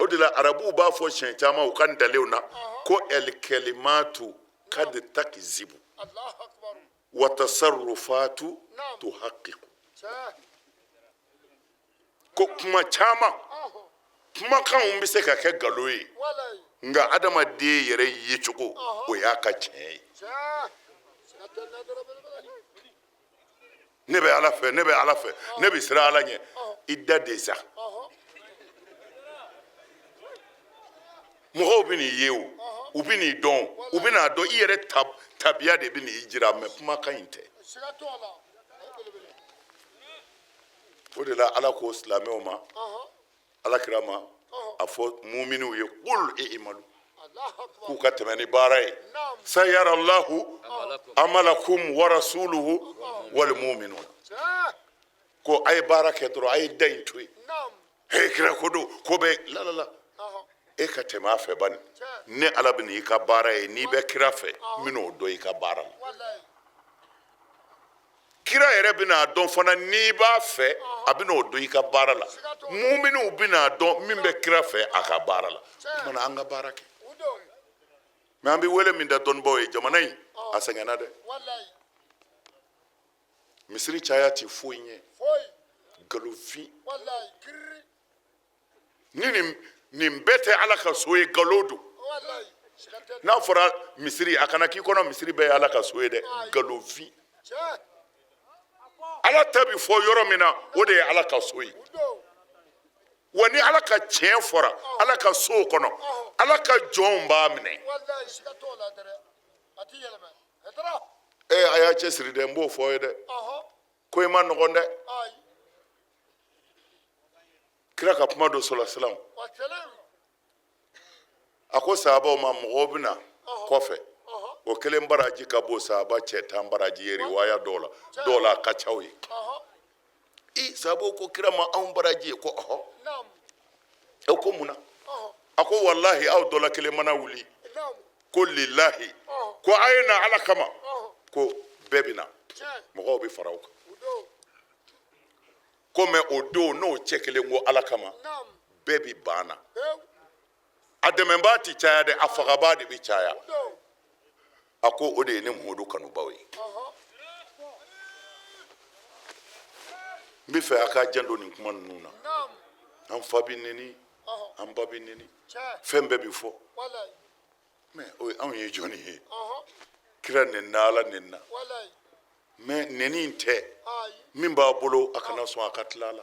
de la arabuw b'a fɔ siɲɛ caman u ka ntalenw na ko elkelimatu kad takzibu wa tasarrufatu tuhaqiqu ko kuma caman kumakanw bɛ se ka kɛ nkalon ye nka adamaden yɛrɛ yecogo o y'a ka tiɲɛ ye ne bɛ ala fɛ ne bɛ siran ala ɲɛ i da de sa mɔgɔw bɛ n'i ye o u bɛ n'i dɔn u bɛ n'a dɔn i yɛrɛ tabiya de bɛ n'i jira mɛ kumakan in tɛ o de la ala ko silamɛw ma alakira ma a fɔ muminiw ye qul i'malu k'u ka tɛmɛ ni baara ye sayara allahu amalakum wa rasuluhu wal mu'minun ko a ye baara kɛ dɔrɔn a ye da in to yen he kira ko don ko bɛ la e ka tɛmɛ a fɛ bani ne ala bɛ n'i ka baara ye n'i bɛ kira fɛ n bɛn'o dɔn i ka baara la kira yɛrɛ bɛn'a dɔn fana n'i b'a fɛ a bɛn'o dɔn i ka baara la muminiw bɛn'a dɔn min bɛ kira fɛ a ka baara la o kumana an ka baara kɛ mɛ an bɛ wele min da dɔnnibaaw ye jamana in a sɛgɛnna dɛ misiri caya ti foyi ɲɛ nkalonfin ni nin bɛɛ tɛ ala ka so ye nkalon don n'a fɔra misiri a kana k'i kɔnɔ misiri bɛɛ ye ala ka so ye dɛ nkalonfin ala ta bi fɔ yɔrɔ min na o de ye ala ka so ye wa ni ala ka tiɲɛ fɔra ala ka so kɔnɔ ala ka jɔnw b'a minɛ a y'a cɛsiri dɛ n b'o fɔ ye dɛ ko i ma nɔgɔn dɛ kira ka kuma dɔ sɔrɔ silam a ko sahabaw ma mɔgɔw bɛna kɔfɛ o kelen baraji ka bon sahaba cɛ 10 baraji ye riwaya dɔw la a ka caw ye sahabaw ko kira ma anw baraji ye ko ɔhɔ e ko mun na a ko walahi aw dɔ la kelen mana wuli ko lillahi ko a ye na ala kama ko bɛɛ bɛ na mɔgɔw bɛ fara o kan comme o do n'o cɛ kelen ko ala kama bɛɛ bi banna a dɛmɛbaa ti caya dɛ a fagabaa de bi caya a ko o de ye ne Muhamadu kanubaw ye n bɛ fɛ a ka janto nin kuma ninnu na an fa bi neni an ba bi neni fɛn bɛɛ bi fɔ mais o anw ye jɔnni ye kira nenna ala nenna mais neni in tɛ min b'a bolo a kana sɔn a ka tila a la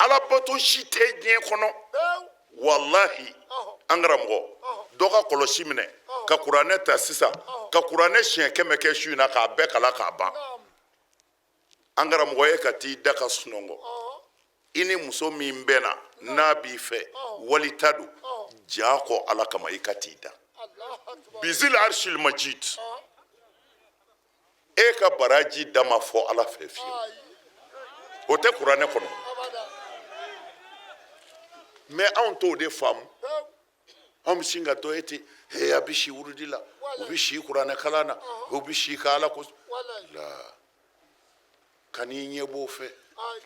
ala bato si tɛ diɲɛ kɔnɔ wallahi an karamɔgɔ dɔ ka kɔlɔsi minɛ ka kuranɛ ta sisan ka kuranɛ siɲɛ 100 kɛ su in na k'a bɛɛ kala k'a ban an karamɔgɔ ye ka t'i da ka sunɔgɔ i ni muso min bɛnna n'a b'i fɛ wali ta don ja kɔ ala kama i ka t'i da bizil arshil majid e ka baraji da ma fɔ ala fɛ fiyewu o tɛ kuranɛ kɔnɔ mais anw t'o de faamu anw bɛ sin ka dɔ ye ten a bɛ si wurudi la u bɛ si kuranɛ kalan na u bɛ si ka ala ko la kan'i ɲɛ b'o fɛ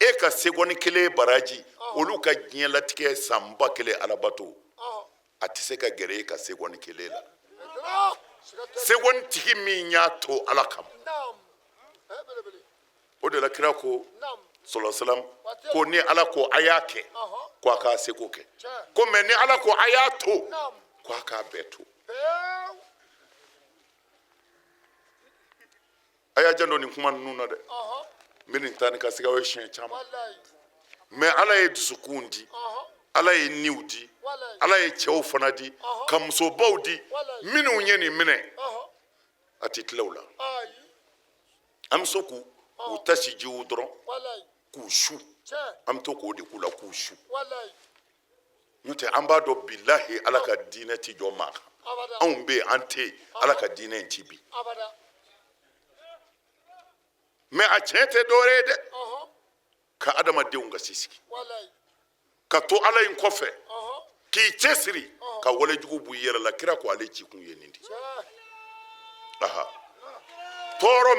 e ka seconde kelen baraji olu ka diɲɛlatigɛ sanba kelen alabato a tɛ se ka gɛrɛ e ka seconde kelen la seconde tigi min y'a to ala kama o de la kira ko sɔlɔsɔlɔm ko ni ala ko a y'a kɛ ko a k'a seko kɛ ko mais ni ala ko a y'a to ko a k'a bɛɛ to a y'a janto nin kuma ninnu na dɛ n bɛ nin taa ni ka sigaw ye siɲɛ caman mais ala ye dusukun di ala ye niw di ala ye cɛw fana di ka musobaw di minnu ye nin minɛ a tɛ tila u la an bɛ so k'u tasi jiw dɔrɔn k'u su an bɛ to k'o de k'u la k'u su n'o tɛ an b'a dɔn bilahi ala ka diinɛ ti jɔ maa kan anw bɛ yen an tɛ yen ala ka diinɛ in ti bi mais a tiɲɛ tɛ dɔwɛrɛ ye dɛ ka adamadenw gasi sigi ka to ala in kɔfɛ k'i cɛsiri ka walejugu bɔ i yɛrɛ la kira ko ale ci kun ye nin de tɔɔrɔ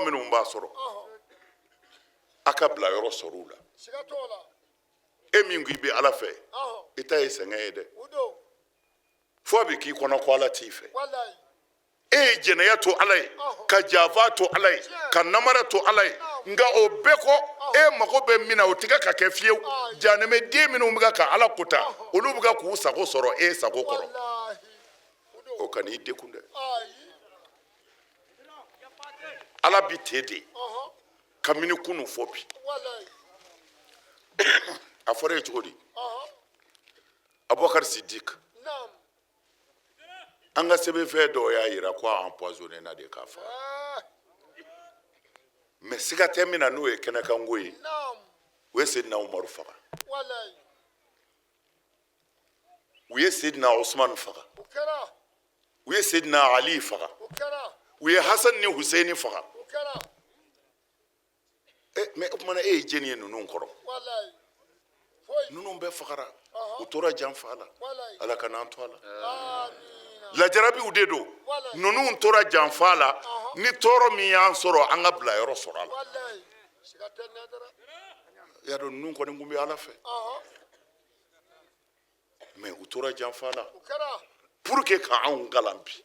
minnu b'a sɔrɔ a ka bila yɔrɔ sɔrɔ u la e min ko i bɛ ala fɛ i ta ye sɛgɛn ye dɛ fo a bɛ k'i kɔnɔ ko ala t'i fɛ e ye jɛnɛya to ala ye ka janfa to ala ye ka namara to ala ye nka o bɛɛ kɔ e mago bɛ min na o tigɛ ka kɛ fiyewu janɛmɛden minnu bɛ ka ala kota olu bɛ k'u sago sɔrɔ e sago kɔrɔ o ka n'i dekun dɛ ala bi ten de kabini kunu fɔ bi a fɔra ye cogo di abubakar sidik an ka sɛbɛnfɛn dɔw y'a jira ko a empoisonné na de k'a faga mais siga tɛ min na n'o ye kɛnɛkanko ye u ye Seydina Umaru faga u ye Seydina Usman faga u ye Seydina Ali faga u ye Hasan ni Huseini faga mais o kumana e ye jɛni ye ninnu kɔrɔ ninnu bɛɛ fagara u tora janfa la ala ka n'an to a la lajarabiw de don ninnu tora janfa la ni tɔɔrɔ min y'an sɔrɔ an ka bila yɔrɔ sɔrɔ a la y'a dɔn ninnu kɔni kun bɛ ala fɛ mais u tora janfa la pour que ka anw kalan bi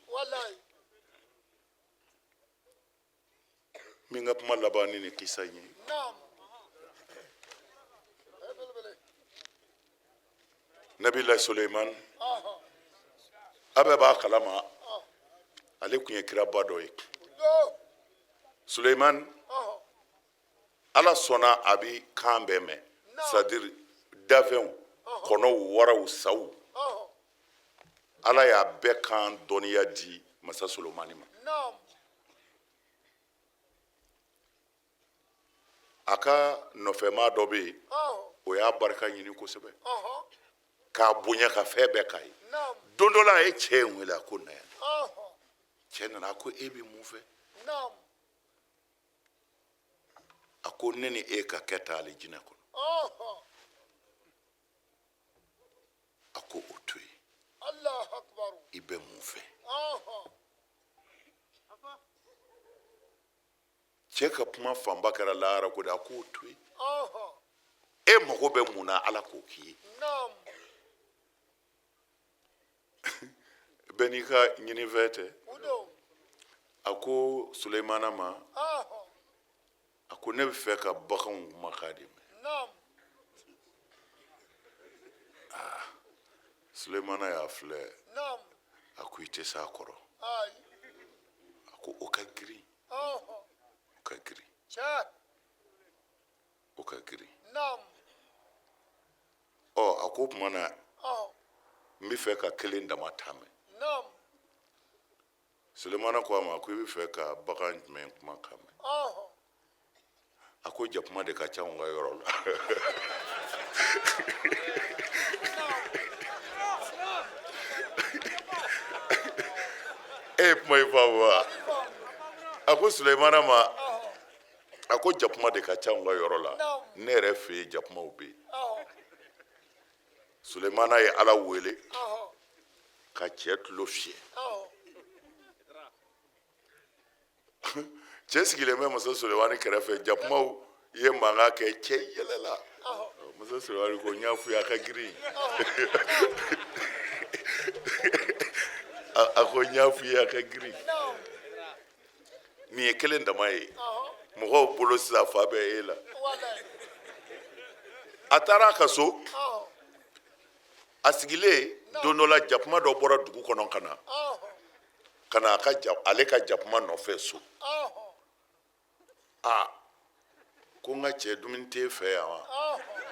min ka kuma laban ni kisa in ye Nabilahi Suleiman a bɛɛ b'a kalama ale tun ye kiraba dɔ ye Suleiman ala sɔnna a bɛ kan bɛɛ mɛn c'est à dire dafɛnw kɔnɔw waraw saw ala y'a bɛɛ kan dɔnniya di masa Sulemani ma a ka nɔfɛmaa dɔ bɛ yen o y'a barika ɲini kosɛbɛ k'a bonya ka fɛn bɛɛ k'a ye don dɔ la a ye cɛ in wele a ko na yan cɛ nana a ko e bɛ mun fɛ a ko ne ni e ka kɛ ta alijinɛ kɔnɔ a ko o to yen i bɛ mun fɛ cɛ ka kuma fanba kɛra lahara ko de a k'o to yen e mago bɛ mun na ala k'o k'i ye bɛɛ n'i ka ɲinifɛn tɛ a ko Sulemana ma a ko ne bɛ fɛ ka baganw kumakan de mɛn Sulemana y'a filɛ a ko i tɛ s'a kɔrɔ a ko o ka girin o ka girin o ka girin a ko tuma na n bɛ fɛ ka kelen dama tɛmɛ Sulemana ko a ma ko i bɛ fɛ ka bagan jumɛn kumakan mɛn a ko jakuma de ka ca n ka yɔrɔ la e kuma i fa wa a ko Sulemana ma a ko jakuma de ka ca n ka yɔrɔ la ne yɛrɛ fɛ yen jakumaw bɛ yen Sulemana ye ala wele ka cɛ tulo fiyɛ cɛ sigilen bɛ masa Sulemani kɛrɛfɛ jakumaw ye mankan kɛ cɛ yɛlɛla masa Sulemani ko n y'a fɔ a ka girin a ko n y'a fɔ a ka girin nin ye kelen dama ye mɔgɔw bolo sisan fa bɛ e la a taara a ka so a sigilen don dɔ la jakuma dɔ bɔra dugu kɔnɔ ka na ale ka jakuma nɔfɛ so ko n ka cɛ dumuni t'e fɛ yan wa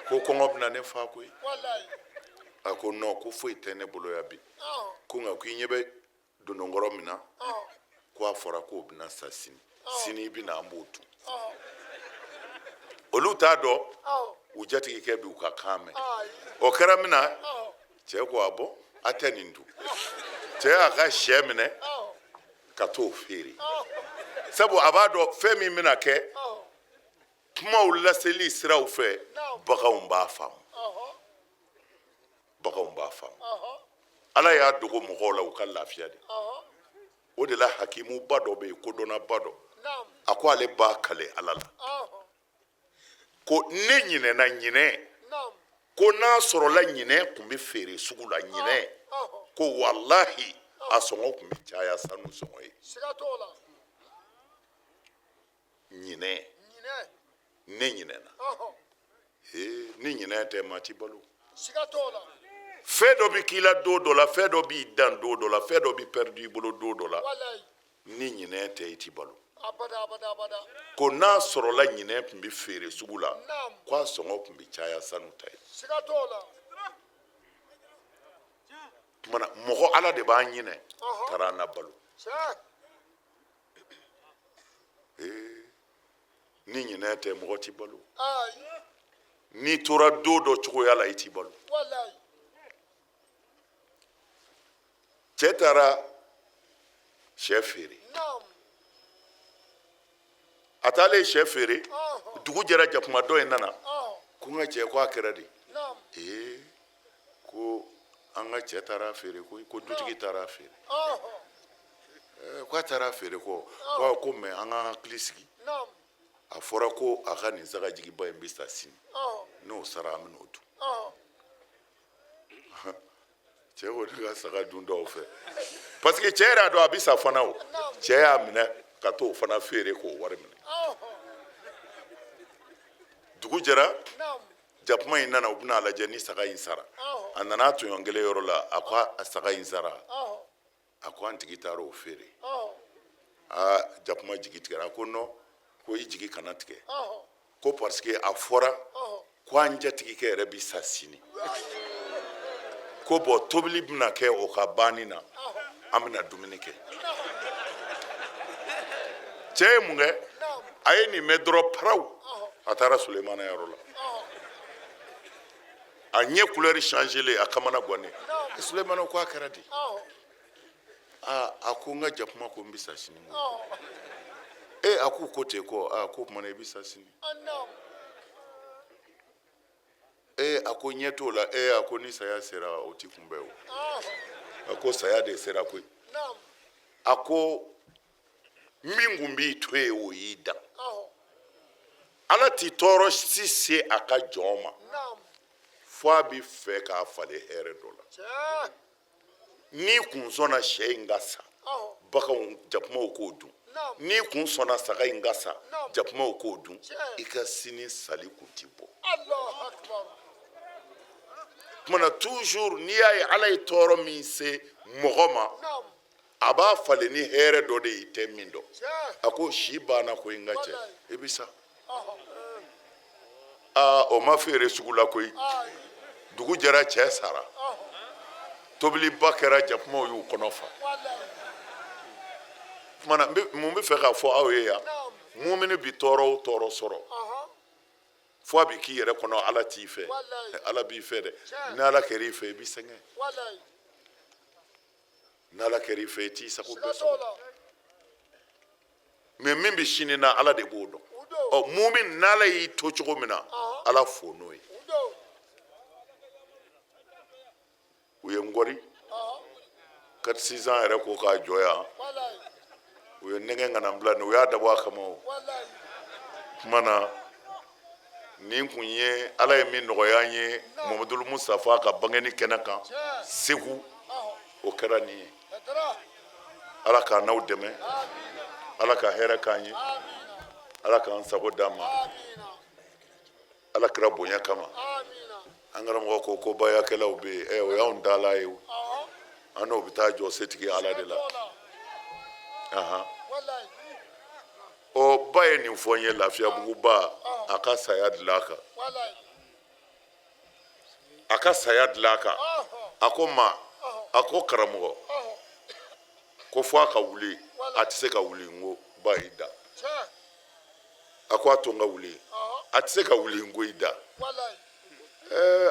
ko kɔngɔ bɛna ne fa koyi a ko non ko foyi tɛ ne bolo yan bi ko nka ko i ɲɛ bɛ dondonkɔrɔ min na ko a fɔra k'o bɛna sa sini bɛna an b'o dun olu t'a dɔn u jatigikɛ bi u ka kan mɛn o kɛra min na cɛ ko a bɔ a tɛ nin dun cɛ y'a ka sɛ minɛ ka t'o feere sabu a b'a dɔn fɛn min bɛna kɛ kumaw laseli siraw fɛ baganw b'a faamu ala y'a dogo mɔgɔw la u ka lafiya de o de la hakimuba dɔ bɛ yen kodɔnnaba dɔ a ko ale b'a kale ala la ko ne ɲinɛna ɲinɛ ko n'a sɔrɔla ɲinɛ tun bɛ feere sugu la ɲinɛ ko walahi a sɔngɔ tun bɛ caya sanu sɔngɔ ye ɲinɛ ne ɲinɛna ni ɲinɛ tɛ maa ti balo fɛn dɔ bɛ k'i la don dɔ la fɛn dɔ b'i dan don dɔ la fɛn dɔ b'i pɛridi i bolo don dɔ la ni ɲinɛ tɛ i ti balo ko n'a sɔrɔla ɲinɛ tun bɛ feere sugu la ko a sɔngɔ tun bɛ caya sanu ta ye tumana mɔgɔ ala de b'an ɲinɛ taara an na balo ni ɲinɛ tɛ mɔgɔ ti balo n'i tora don dɔ cogoya la i ti balo cɛ taara sɛ feere a taalen sɛ feere dugu jɛra jakuma dɔ in nana ko n ka cɛ ko a kɛra de ko an ka cɛ taara a feere ko dutigi taara a feere ko a taara a feere ko mɛ an ka hakili sigi a fɔra ko a ka nin sagajigiba in bɛ sa sini n'o sara an bɛ n'o dun cɛ ko ne ka saga dun dɔw fɛ parce que cɛ yɛrɛ y'a dɔn a bɛ sa fana o cɛ y'a minɛ ka t'o fana feere k'o wari minɛ dugu jɛra jakuma in nana u bɛna a lajɛ ni saga in sara a nana a tɔɲɔgɔn kelen yɔrɔ la a ko a saga in sara a ko an tigi taara o feere jakuma jigi tigɛra a ko non ko i jigi kana tigɛ ko parce que a fɔra ko an jatigikɛ yɛrɛ bɛ sa sini ko bɔn tobili bɛna kɛ o ka banni na an bɛna dumuni kɛ cɛ ye mun kɛ a ye nin mɛn dɔrɔn paraw a taara Sulemana yɔrɔ la a ɲɛ couleur changelen a kamana gannen Sulemana ko a kɛra di a ko n ka jakuma ko n bɛ sa sini a ko ten ko ko tuma na i bɛ sa sini a ko ɲɛ t'o la a ko ni saya sera o t'i kunbɛn o a ko saya de sera koyi a ko min kun b'i to yen o y'i dan ala ti tɔɔrɔ si se a ka jɔn ma fo a bi fɛ k'a falen hɛrɛ dɔ la n'i kun sɔnna sɛ in ka sa baganw jakumaw k'o dun n'i kun sɔnna saga in ka sa jakumaw k'o dun i ka sini sali kun ti bɔ kumana toujours n'i y'a ye ala ye tɔɔrɔ min se mɔgɔ ma a b'a falen ni hɛrɛ dɔ de ye i tɛ min dɔn a ko si banna ko in ka cɛ i bi sa o ma feere sugu la koyi dugu jɛra cɛ sara tobiliba kɛra jakumaw y'u kɔnɔ fa kumana mun bɛ fɛ k'a fɔ aw ye yan mumini bi tɔɔrɔ o tɔɔrɔ sɔrɔ fo a bi k'i yɛrɛ kɔnɔ ala t'i fɛ ala b'i fɛ dɛ ni ala kɛr'i fɛ i b'i sɛgɛn ni ala kɛr'i fɛ i t'i sago bɛɛ sɔrɔ mais min bi sini na ala de b'o dɔn mumin n'ala y'i to cogo min na ala fo n'o ye u ye ngɔri 4-6 ans yɛrɛ ko k'a jɔ yan u ye nɛgɛ ŋanabila ni u y'a dabɔ a kama o kuma na nin kun ye ala ye min nɔgɔya an ye Mamadul Mustafa ka bangeni kɛnɛ kan Segu o kɛra nin ye ala k'a n'aw dɛmɛ ala ka hɛrɛ k'an ye ala k'an sago d'an ma ala kira bonya kama an karamɔgɔ ko bayakɛlaw bɛ yen o y'anw dala ye an n'o bɛ taa jɔ setigi ala de la o ba ye nin fɔ n ye Lafiyabugu ba a ka saya dilan a kan a ka saya dilan a kan a ko ma a ko karamɔgɔ ko fo a ka wuli a tɛ se ka wuli n ko ba y'i da a ko a to n ka wuli a tɛ se ka wuli n ko i da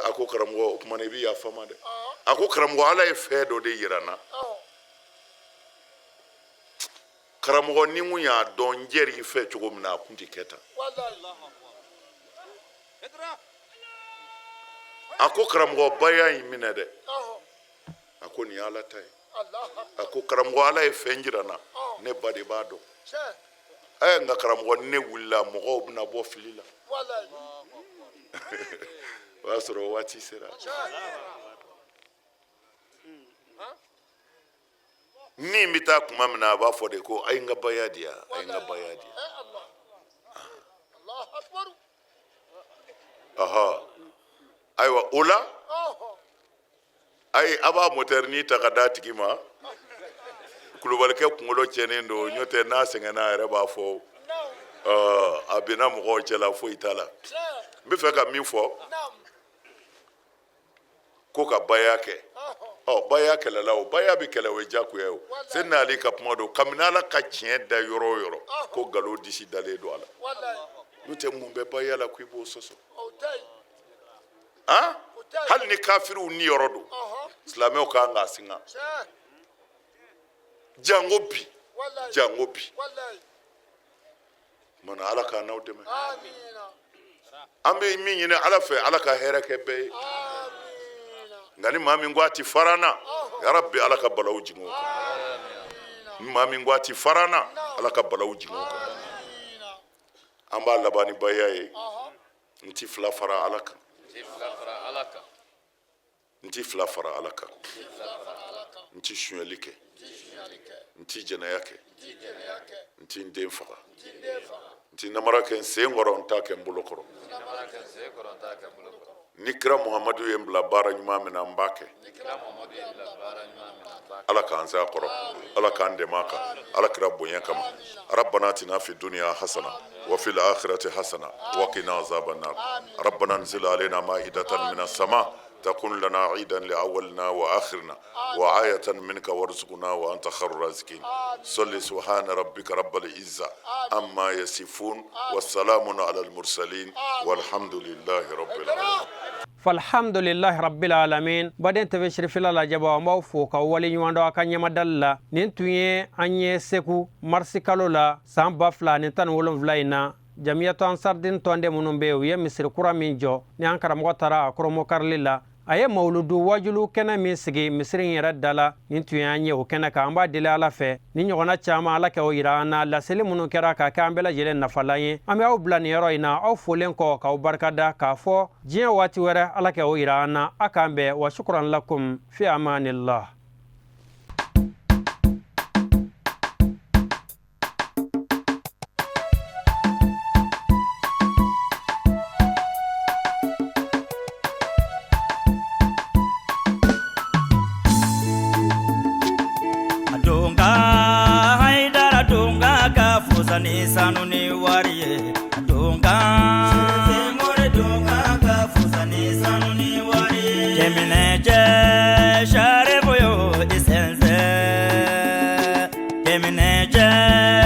a ko karamɔgɔ o tuma na i bɛ yafa n ma dɛ a ko karamɔgɔ ala ye fɛn dɔ de yira n na karamɔgɔ ni n kun y'a dɔn n jɛr'i fɛ cogo min na a kun tɛ kɛ tan a ko karamɔgɔ ba y'a in minɛ dɛ a ko nin ye ala ta ye a ko karamɔgɔ ala ye fɛn jira n na ne ba de b'a dɔn nka karamɔgɔ ni ne wulila mɔgɔw bɛna bɔ fili la o y'a sɔrɔ waati sera ni n bɛ taa kuma min na a b'a fɔ de ko a ye n ka baya di yan a ye n ka baya di yan ayiwa o la ayi a b'a motɛrini ta ka d'a tigi ma kulubalikɛ kunkolo cɛnnen don n'o tɛ n'a sɛgɛnna a yɛrɛ b'a fɔ a bɛnna mɔgɔw cɛla foyi t'a la n bɛ fɛ ka min fɔ ko ka baya kɛ baya kɛlɛla o baya bɛ kɛlɛ o ye diyagoya ye o Seydina Ali ka kuma don kabini ala ka tiɲɛ da yɔrɔ o yɔrɔ ko nkalon disi dalen don a la n'o tɛ mun bɛ baya la ko i b'o sɔsɔ hali ni kafiriw ni yɔrɔ don silamɛw kan k'a singa jango bi mana ala k'an n'aw dɛmɛ an bɛ min ɲini ala fɛ ala ka hɛrɛ kɛ bɛɛ ye nka ni maa min ko a ti fara n na yarabi ala ka balaw jigin o kan ni maa min ko a ti fara n na ala ka balaw jigin o kan an b'a laban ni baya ye n ti fila fara ala kan n ti fila fara ala kan n ti suɲɛli kɛ n ti jɛnɛya kɛ n ti n den faga n ti namara kɛ n sen kɔrɔ n t'a kɛ n bolo kɔrɔ ni kira Muhamadu ye n bila baara ɲuman min na n b'a kɛ ala k'an se a kɔrɔ ala k'an dɛmɛ a kan ala kira bonya kama rabbana atina fi dunya hasana wa fil akhirati hasana wa qina azaban nar rabbana anzil alaina ma'idatan minas sama تكون لنا عيدا لأولنا وآخرنا وآية منك وارزقنا وأنت خير الرازقين صل سبحان ربك رب العزة عما يصفون والسلام على المرسلين والحمد لله رب العالمين فالحمد لله رب العالمين بدين تبشر في الله جبا موفوك ولي يواندو أكان يمدلا ننتوية أني سكو مرسكالولا سامبا فلا نتان ولن فلاينا jamiyatu ansar din tonde munum be wiye misir kura min jo ni ankara mo tara akro mo karlila aye mawludu wajulu kena min sigi misrin yɛrɛ dala nin tun y'an ye o kɛnɛ kan an b'a deli ala fɛ ni ɲɔgɔnna caman ala kɛ o yira an na laseli minnu kɛra ka kɛ an bɛɛ lajɛlen nafalan ye an bɛ aw bila nin yɔrɔ in na aw folen kɔ k'aw barikada k'a fɔ diɲɛ waati wɛrɛ ala kɛ o yira an na a k'an bɛn wa shukran lakum fi amanillah. Ni sanu ni wariye donga more donga ka fusani sanu ni wariye kemine je share boyo isense kemine je